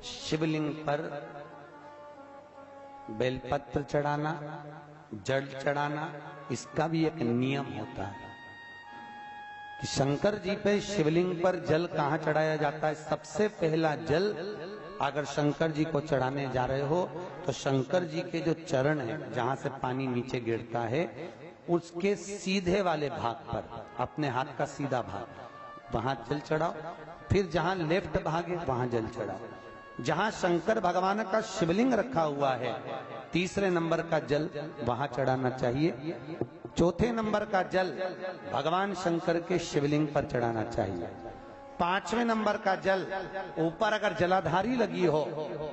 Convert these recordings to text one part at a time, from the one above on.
शिवलिंग पर बेलपत्र चढ़ाना, जल चढ़ाना, इसका भी एक नियम होता है कि शंकर जी पे शिवलिंग पर जल कहाँ चढ़ाया जाता है। सबसे पहला जल अगर शंकर जी को चढ़ाने जा रहे हो तो शंकर जी के जो चरण है, जहां से पानी नीचे गिरता है, उसके सीधे वाले भाग पर, अपने हाथ का सीधा भाग, वहां जल चढ़ाओ। फिर जहां लेफ्ट भाग है वहां जल चढ़ाओ। जहां शंकर भगवान का शिवलिंग रखा हुआ है, तीसरे नंबर का जल वहां चढ़ाना चाहिए। चौथे नंबर का जल भगवान शंकर के शिवलिंग पर चढ़ाना चाहिए। पांचवें नंबर का जल ऊपर अगर जलाधारी लगी हो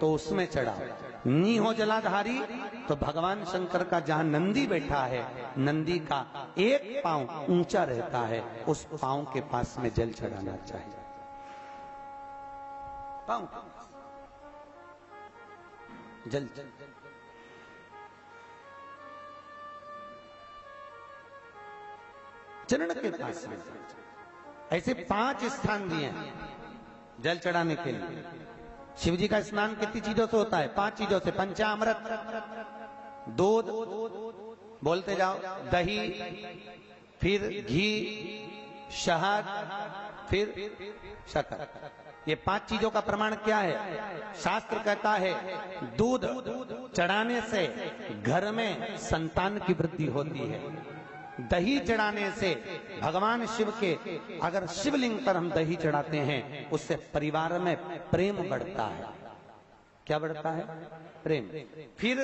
तो उसमें चढ़ाओ। नी हो जलाधारी तो भगवान शंकर का जहां नंदी बैठा है, नंदी का एक पांव ऊंचा रहता है, उस पांव के पास में जल चढ़ाना चाहिए। पांव जल चरण के पास में। ऐसे 5 स्थान दिए हैं जल चढ़ाने के लिए। शिव जी का स्नान कितनी चीजों से होता है? 5 चीजों से। पंचामृत, दूध, बोलते जाओ, दही, फिर घी, शहद, फिर शक्कर। ये 5 चीजों का प्रमाण क्या है? शास्त्र कहता है दूध चढ़ाने से घर में संतान की वृद्धि होती है। दही चढ़ाने से भगवान शिव के, अगर शिवलिंग पर हम दही चढ़ाते हैं, उससे परिवार में प्रेम बढ़ता है। क्या बढ़ता है? प्रेम। फिर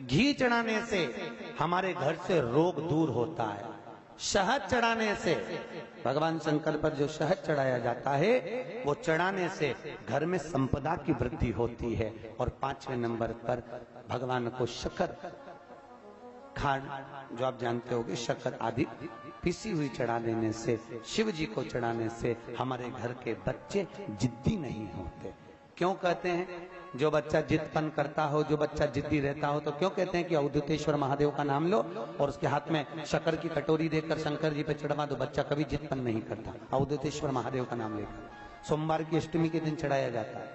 घी चढ़ाने से हमारे घर से रोग दूर होता है। शहद चढ़ाने से, भगवान शंकर पर जो शहद चढ़ाया जाता है, वो चढ़ाने से घर में संपदा की वृद्धि होती है। और 5वें नंबर पर भगवान को शक्कर, खांड, जो आप जानते होंगे, शक्कर आदि पिसी हुई चढ़ा देने से, शिव जी को चढ़ाने से हमारे घर के बच्चे जिद्दी नहीं होते। क्यों कहते हैं? जो बच्चा जिद्दपन करता हो, जो बच्चा जिद्दी रहता हो, तो क्यों कहते हैं कि अवधूतेश्वर महादेव का नाम लो और उसके हाथ में शक्कर की कटोरी देकर शंकर जी पे चढ़वा दो, बच्चा कभी जिद्दपन नहीं करता। अवधूतेश्वर महादेव का नाम लेकर सोमवार की अष्टमी के दिन चढ़ाया जाता है।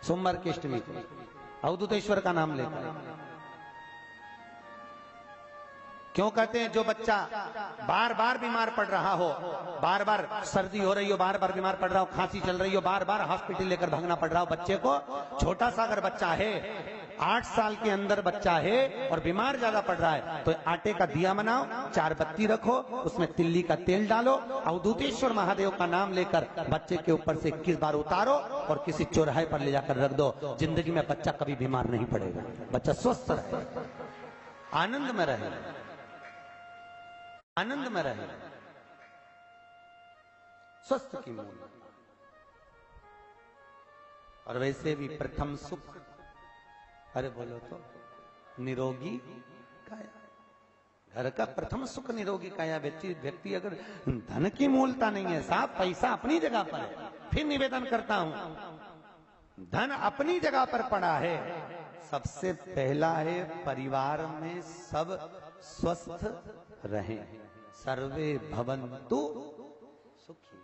सोमवार की अष्टमी को अवधूतेश्वर का नाम लेकर। क्यों कहते हैं? जो बच्चा बार बार बीमार पड़ रहा हो, बार बार सर्दी हो रही हो, बार बार बीमार पड़ रहा हो, खांसी चल रही हो, बार बार हॉस्पिटल लेकर भागना पड़ रहा हो बच्चे को, छोटा सा अगर बच्चा है, 8 साल के अंदर बच्चा है और बीमार ज्यादा पड़ रहा है, तो आटे का दिया बनाओ, 4 बत्ती रखो, उसमें तिल्ली का तेल डालो, अवधूतेश्वर महादेव का नाम लेकर बच्चे के ऊपर से 21 बार उतारो और किसी चौराहे पर ले जाकर रख दो। जिंदगी में बच्चा कभी बीमार नहीं पड़ेगा, बच्चा स्वस्थ रहे, आनंद में रहे, आनंद में रहे, स्वस्थ की मूल। और वैसे भी प्रथम सुख, अरे बोलो तो, निरोगी काया। घर का प्रथम सुख निरोगी काया। व्यक्ति अगर धन की मूलता नहीं है, साफ पैसा अपनी जगह पर है, फिर निवेदन करता हूं, धन अपनी जगह पर पड़ा है, सबसे पहला है परिवार में सब स्वस्थ रहे, सर्वे भवन्तु सुखी।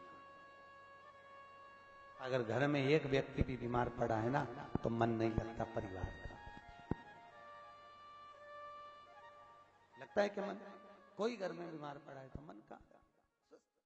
अगर घर में एक व्यक्ति भी बीमार पड़ा है ना, तो मन नहीं लगता परिवार का। लगता है कि मन, कोई घर में बीमार पड़ा है तो मन का